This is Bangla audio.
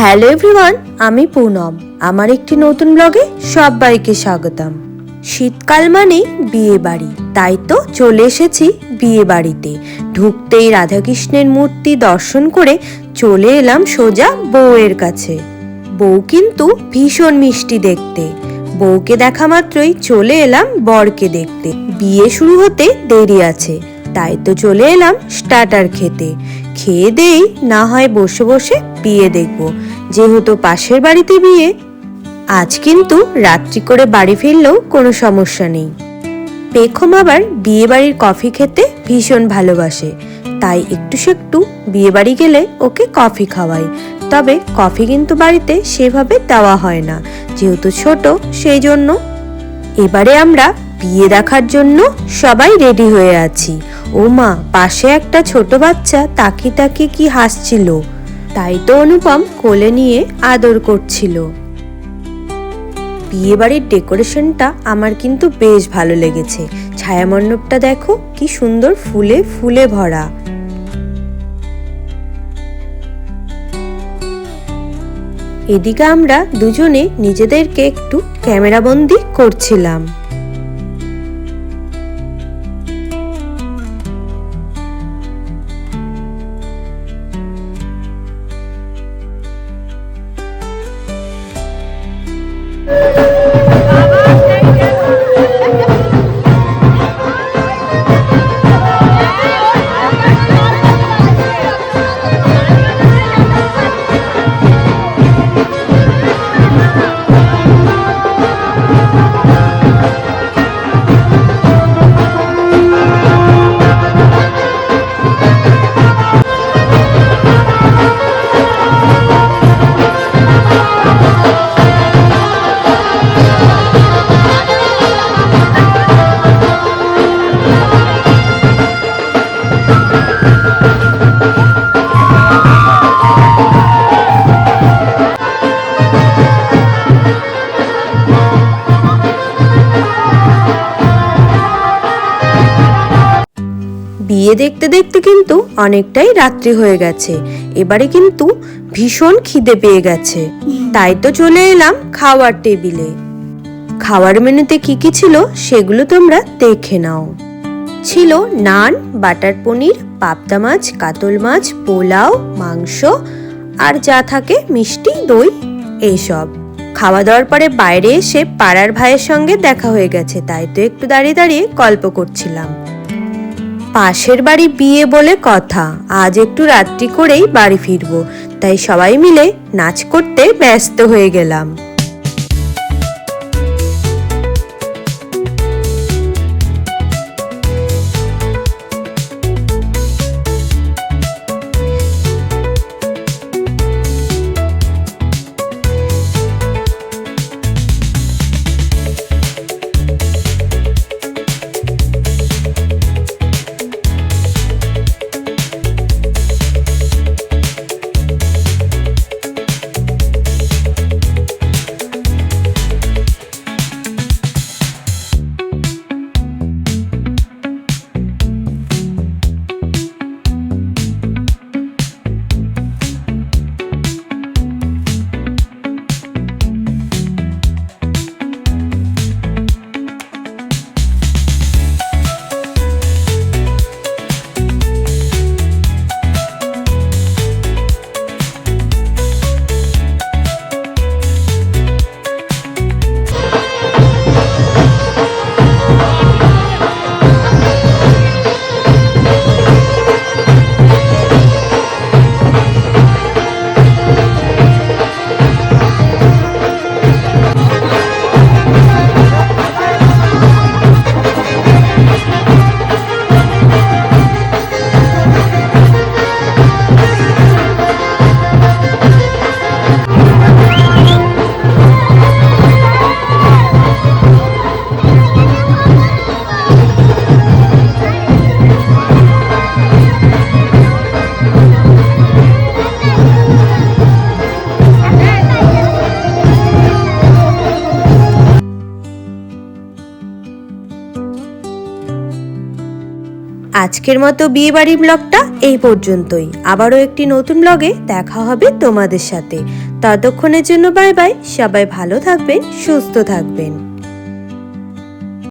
হ্যালো এভরিওয়ান, আমি পুনম। আমার একটি নতুন ব্লগে সবাইকে স্বাগতম। শীতকাল মানেই বিয়ে বাড়ি, তাই তো চলে এসেছি বিয়ে বাড়িতে। ঢুকতেই রাধাকৃষ্ণের মূর্তি দর্শন করে চলে এলাম সোজা বউয়ের কাছে। বউ কিন্তু ভীষণ মিষ্টি দেখতে। বউকে দেখা মাত্রই চলে এলাম বরকে দেখতে। বিয়ে শুরু হতে দেরি আছে, তাই তো চলে এলাম স্টার্টার খেতে। খেয়ে দেই না হয় বসে বসে বিয়ে দেখব, যেহেতু পাশের বাড়িতে বিয়ে। আজ কিন্তু রাত্রি করে বাড়ি ফিরলেও কোনো সমস্যা নেই। পেখম আবার বিয়ে বাড়ির কফি খেতে ভীষণ ভালোবাসে, তাই একটু বিয়ে বাড়ি গেলে ওকে কফি খাওয়াই। তবে কফি কিন্তু বাড়িতে সেভাবে দেওয়া হয় না, যেহেতু ছোট সেই জন্য। এবারে আমরা বিয়ে দেখার জন্য সবাই রেডি হয়ে আছি। ও মা, পাশে একটা ছোট বাচ্চা তাকিয়ে তাকিয়ে কি হাসছিল, তাই তো অনুপম কোলে নিয়ে আদর করছিল। বিয়ে বাড়ির ডেকোরেশনটা আমার কিন্তু বেশ ভালো লেগেছে। ছায়া মণ্ডপটা দেখো কি সুন্দর ফুলে ফুলে ভরা। এদিকে আমরা দুজনে নিজেদেরকে একটু ক্যামেরাবন্দি করছিলাম। বিয়ে দেখতে দেখতে কিন্তু অনেকটাই রাত্রি হয়ে গেছে। এবারে কিন্তু ভীষণ খিদে পেয়ে গেছে, তাই তো চলে এলাম খাওয়ার টেবিলে। খাওয়ার মেনুতে কি কি ছিল সেগুলো তোমরা দেখে নাও। ছিল নান, বাটার পনির, পাবদা মাছ, কাতল মাছ, পোলাও, মাংস আর যা থাকে মিষ্টি, দই, এইসব। খাওয়া দাওয়ার পরে বাইরে এসে পাড়ার ভাইয়ের সঙ্গে দেখা হয়ে গেছে, তাই তো একটু দাঁড়িয়ে দাঁড়িয়ে গল্প করছিলাম। পাশের বাড়ি বিয়ে বলে কথা, আজ একটু রাত্রি করেই বাড়ি ফিরবো, তাই সবাই মিলে নাচ করতে ব্যস্ত হয়ে গেলাম। আজকের মতো বিয়ে বাড়ির ব্লগটা এই পর্যন্তই। আবারও একটি নতুন ব্লগে দেখা হবে তোমাদের সাথে। ততক্ষণের জন্য বাই বাই। সবাই ভালো থাকবেন, সুস্থ থাকবেন।